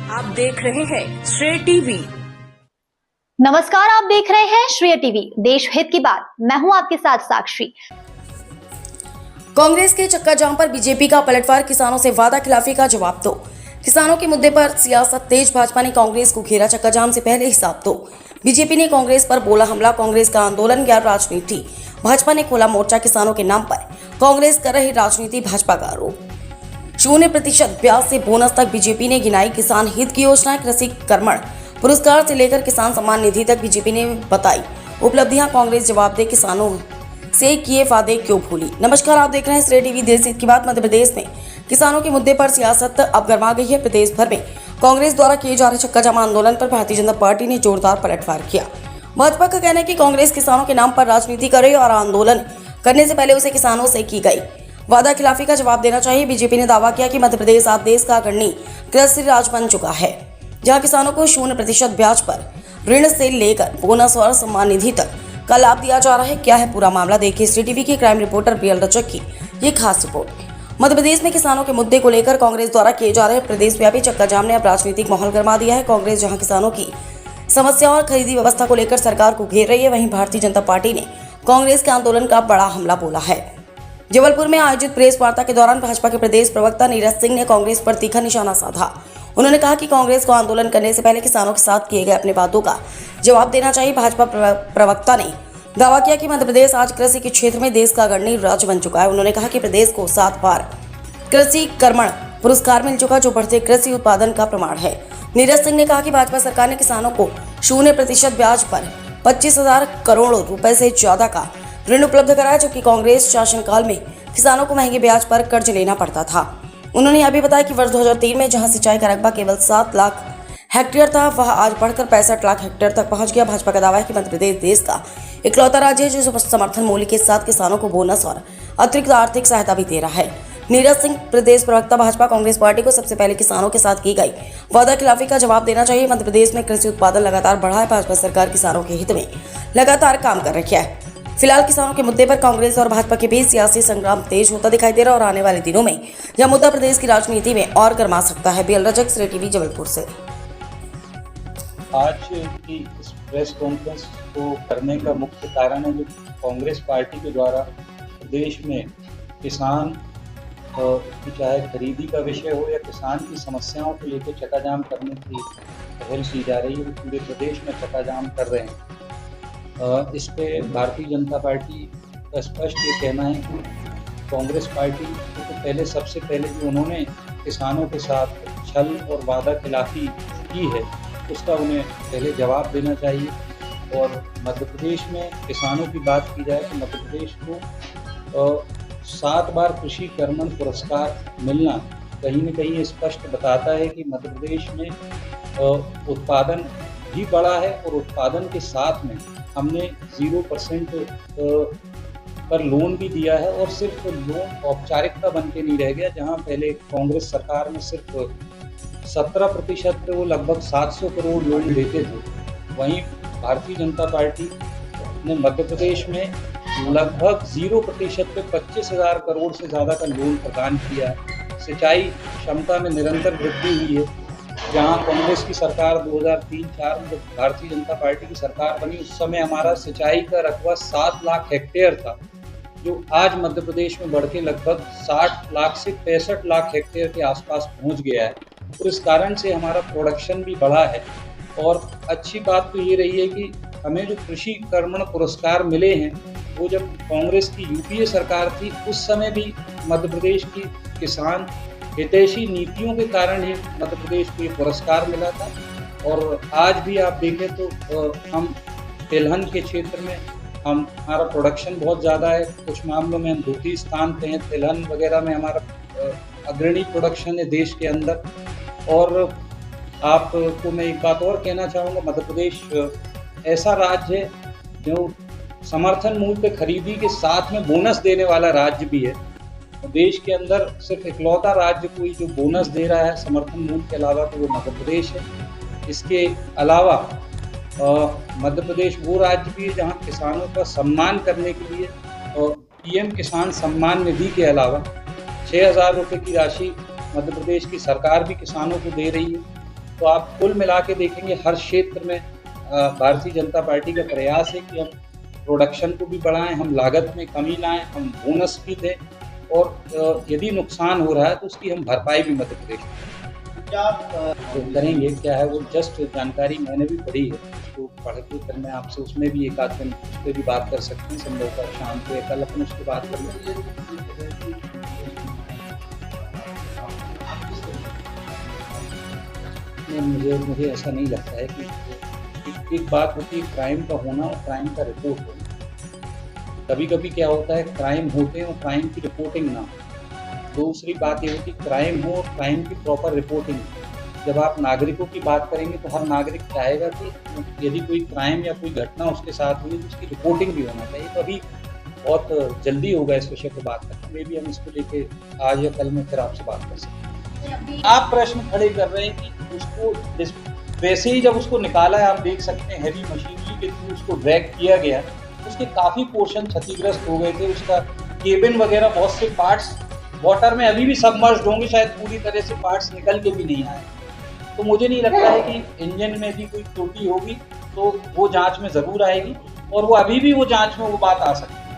आप देख रहे हैं श्रेय टीवी। नमस्कार, आप देख रहे हैं श्रेय टीवी, देश हित की बात। मैं हूं आपके साथ साक्षी। कांग्रेस के चक्का जाम पर बीजेपी का पलटवार, किसानों से वादा खिलाफी का जवाब दो। किसानों के मुद्दे पर सियासत तेज, भाजपा ने कांग्रेस को घेरा, चक्का जाम से पहले हिसाब दो। बीजेपी ने कांग्रेस पर बोला हमला, कांग्रेस का आंदोलन गैर राजनीति। भाजपा ने खोला मोर्चा, किसानों के नाम पर कांग्रेस कर रही राजनीति, भाजपा का आरोप। 0% ब्याज से बोनस तक बीजेपी ने गिनाई किसान हित की योजनाएं, कृषि कर्मण पुरस्कार से लेकर किसान सम्मान निधि तक बीजेपी ने बताई उपलब्धियां। कांग्रेस जवाब दे, किसानों से किए वादे क्यों भूली। नमस्कार, आप देख रहे हैं श्रेय टीवी, देश हित की बात। मध्य प्रदेश में किसानों के मुद्दे पर सियासत अब गर्मा गई है। प्रदेश भर में कांग्रेस द्वारा किए जा रहे चक्का जाम आंदोलन पर भारतीय जनता पार्टी ने जोरदार पलटवार किया। भाजपा का कहना है कि कांग्रेस किसानों के नाम पर राजनीति कर रही है और आंदोलन करने से पहले उसे किसानों से की गई वादा खिलाफी का जवाब देना चाहिए। बीजेपी ने दावा किया कि मध्य प्रदेश आज देश का अग्रणी कृषि राज्य बन चुका है, जहां किसानों को 0% ब्याज पर ऋण से लेकर बोनस और सम्मान निधि तक का लाभ दिया जा रहा है। क्या है पूरा मामला, देखिए श्रेय टीवी की क्राइम रिपोर्टर बीएल रजक की ये खास रिपोर्ट। मध्य प्रदेश में किसानों के मुद्दे को लेकर कांग्रेस द्वारा किए जा रहे प्रदेश व्यापी चक्का जाम ने अब राजनीतिक माहौल गर्मा दिया है। कांग्रेस जहां किसानों की समस्या और खरीदी व्यवस्था को लेकर सरकार को घेर रही है, वहीं भारतीय जनता पार्टी ने कांग्रेस के आंदोलन का बड़ा हमला बोला है। जबलपुर में आयोजित प्रेस वार्ता के दौरान भाजपा के प्रदेश प्रवक्ता नीरज सिंह ने कांग्रेस पर तीखा निशाना साधा। उन्होंने कहा कि कांग्रेस को आंदोलन करने से पहले किसानों के साथ किए गए अपने वादों का जवाब देना चाहिए। भाजपा प्रवक्ता ने दावा किया कि मध्य प्रदेश आज कृषि के क्षेत्र में देश का अग्रणी राज्य बन चुका है। उन्होंने कहा कि प्रदेश को 7 बार कृषि कर्मण पुरस्कार मिल चुका, जो बढ़ते कृषि उत्पादन का प्रमाण है। नीरज सिंह ने कहा कि भाजपा सरकार ने किसानों को 0% ब्याज पर 25,000 करोड़ रुपए से ज्यादा का ऋण उपलब्ध कराया, जो कि कांग्रेस शासनकाल में किसानों को महंगे ब्याज पर कर्ज लेना पड़ता था। उन्होंने यह भी बताया कि वर्ष 2003 में जहां सिंचाई का रकबा केवल 7 लाख हेक्टेयर था, वह आज बढ़कर 65 लाख हेक्टेयर तक पहुंच गया। भाजपा का दावा है कि मध्य प्रदेश देश का इकलौता राज्य है जो समर्थन मूल्य के साथ किसानों को बोनस और अतिरिक्त आर्थिक सहायता भी दे रहा है। नीरज सिंह, प्रदेश प्रवक्ता भाजपा, कांग्रेस पार्टी को सबसे पहले किसानों के साथ की गई वादा खिलाफी का जवाब देना चाहिए। मध्य प्रदेश में कृषि उत्पादन लगातार बढ़ा है। भाजपा सरकार किसानों के हित में लगातार काम कर रही है। फिलहाल किसानों के मुद्दे पर कांग्रेस और भाजपा के बीच सियासी संग्राम तेज होता दिखाई दे रहा है और आने वाले दिनों में यह मुद्दा प्रदेश की राजनीति में और गर्मा सकता है। बीएल रजक, श्रेय टीवी, जबलपुर से। आज की इस प्रेस कॉन्फ्रेंस को करने का मुख्य कारण है जो कांग्रेस पार्टी के द्वारा प्रदेश में किसान की चाहे खरीदी का विषय हो या किसान की समस्याओं को लेकर चक्काजाम करने की पहल की जा रही है। वो पूरे प्रदेश में चक्काजाम कर रहे हैं। इस पे भारतीय जनता पार्टी का स्पष्ट ये कहना है कि कांग्रेस पार्टी को तो पहले सबसे पहले जो उन्होंने किसानों के साथ छल और वादा खिलाफी की है उसका उन्हें पहले जवाब देना चाहिए। और मध्य प्रदेश में किसानों की बात की जाए तो मध्य प्रदेश को 7 बार कृषि कर्मण पुरस्कार मिलना कहीं न कहीं स्पष्ट बताता है कि मध्य प्रदेश में उत्पादन भी बढ़ा है और उत्पादन के साथ में हमने 0% पर लोन भी दिया है। और सिर्फ लोन औपचारिकता बन के नहीं रह गया, जहां पहले कांग्रेस सरकार में सिर्फ 17% पे वो लगभग 700 करोड़ लोन देते थे, वहीं भारतीय जनता पार्टी ने मध्य प्रदेश में लगभग 0% पे 25,000 करोड़ से ज़्यादा का लोन प्रदान किया है। सिंचाई क्षमता में निरंतर वृद्धि हुई है। जहां कांग्रेस की सरकार 2003-04 में जब भारतीय जनता पार्टी की सरकार बनी, उस समय हमारा सिंचाई का रकबा 7 लाख हेक्टेयर था, जो आज मध्य प्रदेश में बढ़ के लगभग 60 लाख से 65 लाख हेक्टेयर के आसपास पहुंच गया है। और इस कारण से हमारा प्रोडक्शन भी बढ़ा है। और अच्छी बात तो ये रही है कि हमें जो कृषि कर्मण पुरस्कार मिले हैं वो जब कांग्रेस की यूपीए सरकार थी उस समय भी मध्य प्रदेश की किसान हितैषी नीतियों के कारण ही मध्य प्रदेश को ये पुरस्कार मिला था। और आज भी आप देखें तो हम तिलहन के क्षेत्र में हमारा प्रोडक्शन बहुत ज़्यादा है। कुछ मामलों में हम द्वितीय स्थान पे हैं। तिलहन वगैरह में हमारा अग्रणी प्रोडक्शन है देश के अंदर। और आपको मैं एक बात और कहना चाहूँगा, मध्य प्रदेश ऐसा राज्य है जो समर्थन मूल्य पे खरीदी के साथ में बोनस देने वाला राज्य भी है। देश के अंदर सिर्फ इकलौता राज्य कोई जो बोनस दे रहा है समर्थन मूल्य के अलावा तो वो मध्य प्रदेश है। इसके अलावा मध्य प्रदेश वो राज्य भी है जहां किसानों का सम्मान करने के लिए पीएम किसान सम्मान निधि के अलावा 6,000 रुपये की राशि मध्य प्रदेश की सरकार भी किसानों को दे रही है। तो आप कुल मिला के देखेंगे हर क्षेत्र में भारतीय जनता पार्टी का प्रयास है कि हम प्रोडक्शन को भी बढ़ाएं, हम लागत में कमी लाएं, हम बोनस भी दें और यदि नुकसान हो रहा है तो उसकी हम भरपाई भी मध्य प्रदेश में तो करेंगे। क्या है वो जस्ट जानकारी मैंने भी पढ़ी है, उसको पढ़ के फिर मैं आपसे उसमें भी एक आध दिन उस पर भी बात कर सकते हैं, संभवतः शाम को या कल अपन उसकी बात कर लेंगे। मुझे ऐसा नहीं लगता है कि एक बात होती है क्राइम का होना और क्राइम का रिपोर्ट होना। कभी कभी क्या होता है क्राइम होते हैं और क्राइम की रिपोर्टिंग ना हो। दूसरी बात ये होती है क्राइम हो और क्राइम की प्रॉपर रिपोर्टिंग हो। जब आप नागरिकों की बात करेंगे तो हर नागरिक चाहेगा कि यदि कोई क्राइम या कोई घटना उसके साथ हुई तो उसकी रिपोर्टिंग भी होना चाहिए। तो अभी बहुत जल्दी होगा इस विषय पर बात करना, मे भी हम इसको लेके आज या कल में फिर आपसे बात कर सकते हैं। आप प्रश्न खड़े कर रहे हैं कि उसको वैसे ही जब उसको निकाला है, आप देख सकते हैं हैवी मशीनरी के थ्रू उसको ड्रैग किया गया, उसके काफ़ी पोर्शन क्षतिग्रस्त हो गए थे। उसका केबिन वगैरह बहुत से पार्ट्स वाटर में अभी भी सबमर्ज्ड होंगे, शायद पूरी तरह से पार्ट्स निकल के भी नहीं आए। तो मुझे नहीं लगता है कि इंजन में भी कोई त्रुटि होगी, तो वो जांच में ज़रूर आएगी और वो अभी भी वो जांच में वो बात आ सकती है।